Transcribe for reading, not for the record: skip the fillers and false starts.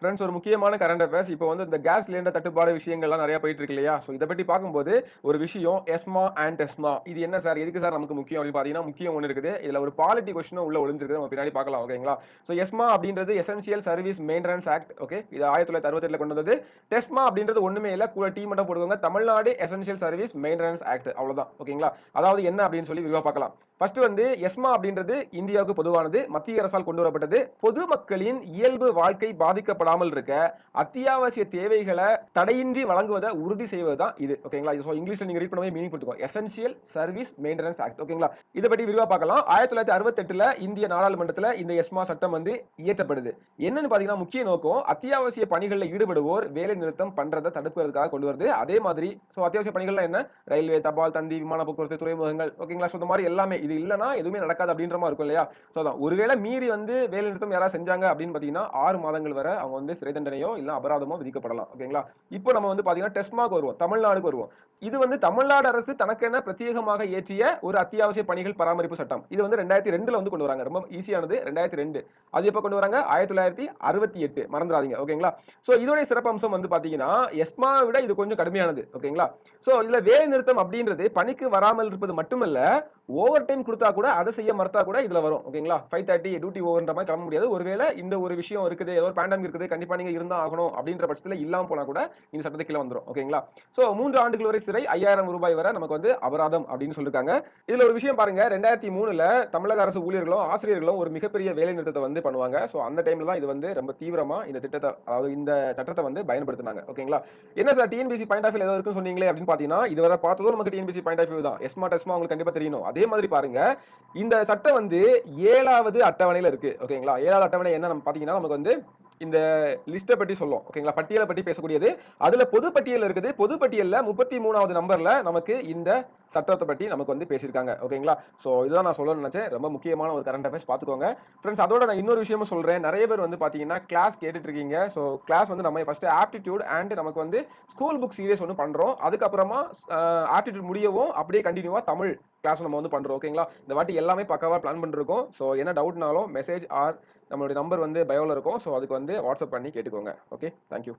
Friends ஒரு முக்கியமான current affairs. இப்போ வந்து இந்த கேஸ் சிலிண்டர் தட்டுப்பாடு விஷயங்கள்லாம் நெறைய போயிட்டு இருக்கு இல்லையா? ஸோ இத பத்தி பார்க்கும்போது ஒரு விஷயம் எஸ்மா அண்ட் டெஸ்மா. இது என்ன சார்? எதுக்கு சார் நமக்கு முக்கியம் அப்படின்னு பார்த்தீங்கன்னா, முக்கியம் ஒண்ணு இருக்குது. இதுல ஒரு பாலிட்டி கொஸ்டினும் உள்ள ஒளிஞ்சிருக்கு. நம்ம பின்னாடி பார்க்கலாம். ஓகேங்களா? ஸோ எஸ்மா அப்படின்றது essential service maintenance act. Okay. இது 1968ல கொண்டு வந்தது. டெஸ்மா அப்படின்றது ஒண்ணுமே இல்ல. கூட டி மட்டும் போட்டுக்கோங்க. Tamil Nadu essential service maintenance act. அவ்வளவுதான். ஓகேங்களா? அதாவது என்ன அப்படின்னு சொல்லி விரிவா பார்க்கலாம். ஃபர்ஸ்ட் வந்து எஸ்மா அப்படின்றது இந்தியாவுக்கு பொதுவானது. மத்திய அரசால் கொண்டு வரப்பட்டது. பொதுமக்களின் இயல்பு வாழ்க்கை பாதிக்கப்படாமல் இருக்க அத்தியாவசிய தேவைகளை தடையின்றி வழங்குவதை உறுதி செய்வது தான் இது. ஓகேங்களா? ஸோ இங்கிலீஷ்ல நீங்க ரீட் பண்ணும்போது மீனிங் போட்டுக்கோ. Essential service maintenance act. ஓகேங்களா? இதை பற்றி விரிவா பார்க்கலாம். 1968ல இந்திய நாடாளுமன்றத்தில் இந்த எஸ்மா சட்டம் வந்து இயற்றப்படுது. என்னன்னு பாத்தீங்கன்னா முக்கிய நோக்கம் அத்தியாவசிய பணிகளில் ஈடுபடுவோர் வேலை நிறுத்தம் பண்றதை தடுப்பதற்காக கொண்டு வருது. அதே மாதிரி அத்தியாவசிய பணிகள்ல என்ன ரயில்வே, தபால், தந்தி, விமான போக்குவரத்து, துறைமுகங்கள். ஓகேங்களா? இந்த மாதிரி எல்லாமே இது இல்லனா எதுவுமே நடக்காது அப்படின்ற மாதிரி இருக்கும் இல்லையா? சோ அதான் ஒருவேளை மீறி வந்து வேலை நிறுத்தம் யாராவது செஞ்சாங்க அப்படின்னு பாத்தீங்கன்னா 6 மாதங்கள் வரை அவங்க வந்து சிறை தண்டனையோ இல்ல அபராதமோ விதிக்கப்படலாம். ஓகேங்களா? இப்போ நம்ம வந்து பாத்தீங்கன்னா டெஸ்மாக்கு வருவோம். தமிழ்நாடுக்கு வருவோம். இது வந்து தமிழ்நாடு அரசு தனக்கென பிரத்யேகமாக இயற்றிய ஒரு அத்தியாவசிய பணிகள் பராமரிப்பு சட்டம். இது வந்து 2002ல வந்து கொண்டு வராங்க. ரொம்ப ஈஸியானது. 2002. அது எப்ப கொண்டு வராங்க? 1968. மறந்துடாதீங்க. ஓகேங்களா? சோ இதோட சிறப்பம்சம் வந்து பாத்தீங்கன்னா எஸ்மா விட இது கொஞ்சம் கடுமையானது. ஓகேங்களா? சோ இதுல வேலை நிறுத்தம் அப்படின்றது பணிக்கு வராமல் இருப்பது மட்டுமல்ல, ஓவர் டைம் கொடுத்தா கூட அதை செய்ய மறுத்தா கூட இதுல வரும். ஓகேங்களா? 5:30 டியூட்டி ஓவர்ன்ற மாதிரி கிளம்ப முடியாது. ஒருவேளை இந்த ஒரு விஷயம் இருக்குது, ஏதோ ஒரு பேண்டமிக் இருக்குது, கண்டிப்பா நீங்க இருந்தா ஆகணும் அப்படின்ற பட்சத்துல இல்லாம போனா கூட இந்த சட்டத்துக்கு கீழ வந்துரும். ஓகேங்களா? சோ 3 ஆண்டுகள் வரை சிறை, 5,000 ரூபாய் வரை நமக்கு வந்து அபராதம் அப்படின்னு சொல்லிருக்காங்க. இதுல ஒரு விஷயம் பாருங்க. 2003ல தமிழக அரசு ஊழியர்களும், ஆசிரியர்களும் ஒரு மிகப்பெரிய வேலை நிறுத்தத்தை வந்து பண்ணுவாங்க. சோ அந்த டைம்ல தான் இது வந்து ரொம்ப தீவிரமா இந்த திட்டத்தை, அதாவது இந்த சட்டத்தை வந்து பயன்படுத்தினாங்க. ஓகேங்களா? என்ன sir TNPSC point of view ஏதோ இருக்குன்னு சொன்னீங்களே அப்படின்னு பாத்தீங்கன்னா, இதுவரை பார்த்ததும் நமக்கு டிஎன்பிஎஸ்சி பாயிண்ட் ஆஃப் வியூ தான். எஸ்மா டெஸ்மா உங்களுக்கு கண்டிப்பா தெரியணும். அதே மாதிரி பாருங்க, இந்த சட்டம் வந்து 7வது அட்டவணையில இருக்கு. ஓகேங்களா? 7வது அட்டவணை என்ன நம்ம பாத்தீங்கன்னா நமக்கு வந்து இந்த லிஸ்ட பத்தி சொல்லும். ஓகேங்களா? பட்டியலை பற்றி பேசக்கூடியது. அதுல பொது பட்டியல் இருக்குது. பொது பட்டியல்ல 33வது நம்பர்ல நமக்கு இந்த சட்டத்தை பத்தி நமக்கு வந்து பேசியிருக்காங்க. ஓகேங்களா? சோ இதுதான் நான் சொல்லணும்னு நினைச்சேன். ரொம்ப முக்கியமான ஒரு கரண்ட் அஃபேர்ஸ் பாத்துக்கோங்க. ஃப்ரெண்ட்ஸ் அதோட நான் இன்னொரு விஷயமும் சொல்றேன். நிறைய பேர் வந்து பாத்தீங்கன்னா கிளாஸ் கேட்டுட்டு இருக்கீங்க. சோ கிளாஸ் வந்து நம்ம ஃபர்ஸ்ட் ஆப்டிடியூட் அண்ட் நமக்கு வந்து ஸ்கூல் புக் சீரிஸ் ஒன்று பண்றோம். அதுக்கப்புறமா ஆப்டிடியூட் முடியவும் அப்படியே கண்டினியூவா தமிழ் கிளாஸ் நம்ம வந்து பண்றோம். ஓகேங்களா? இந்த வாட்டி எல்லாமே பக்காவா பிளான் பண்ணிருக்கோம். சோ என்ன டவுட்னாலும் மெசேஜ் ஆர் நம்மளுடைய நம்பர் வந்து பயோல இருக்கும். சோ அதுக்கு வந்து வாட்ஸ்அப் பண்ணி கேட்டுக்கோங்க. ஓகே. Thank you.